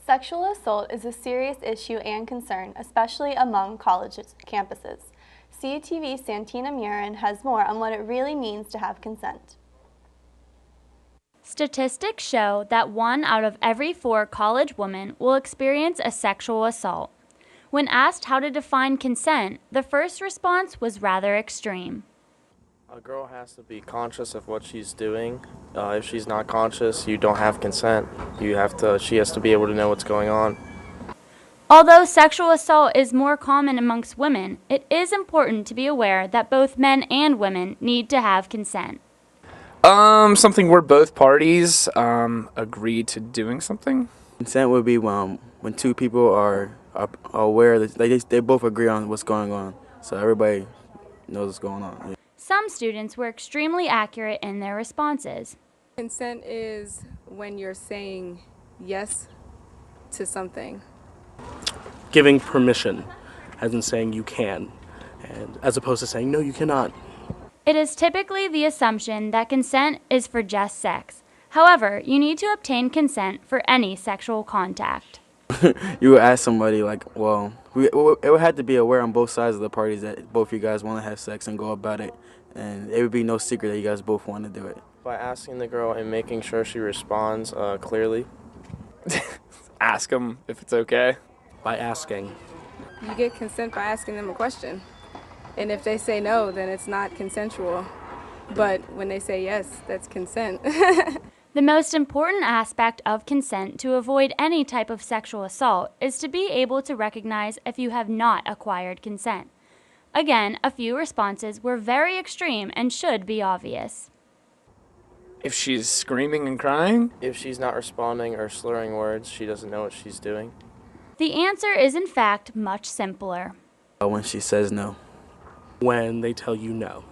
Sexual assault is a serious issue and concern, especially among college campuses. CUTV Santina Murin has more on what it really means to have consent. Statistics show that 1 out of every 4 college women will experience a sexual assault. When asked how to define consent, the first response was rather extreme. A girl has to be conscious of what she's doing. If she's not conscious, you don't have consent. She has to be able to know what's going on. Although sexual assault is more common amongst women, it is important to be aware that both men and women need to have consent. Something where both parties agree to doing something. Consent would be when two people are aware that they both agree on what's going on, so everybody knows what's going on. Some students were extremely accurate in their responses. Consent is when you're saying yes to something. Giving permission, as in saying you can, and as opposed to saying no, you cannot. It is typically the assumption that consent is for just sex. However, you need to obtain consent for any sexual contact. You would ask somebody it would have to be aware on both sides of the parties that both you guys want to have sex and go about it, and it would be no secret that you guys both want to do it. By asking the girl and making sure she responds clearly. Ask them if it's okay. By asking. You get consent by asking them a question. And if they say no, then it's not consensual. But when they say yes, that's consent. The most important aspect of consent to avoid any type of sexual assault is to be able to recognize if you have not acquired consent. Again, a few responses were very extreme and should be obvious. If she's screaming and crying? If she's not responding or slurring words, she doesn't know what she's doing. The answer is in fact much simpler. When she says no. When they tell you no.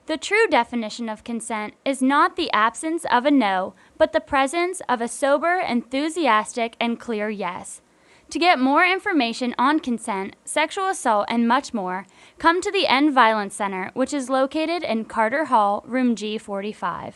The true definition of consent is not the absence of a no, but the presence of a sober, enthusiastic, and clear yes. To get more information on consent, sexual assault, and much more, come to the End Violence Center, which is located in Carter Hall, room G45.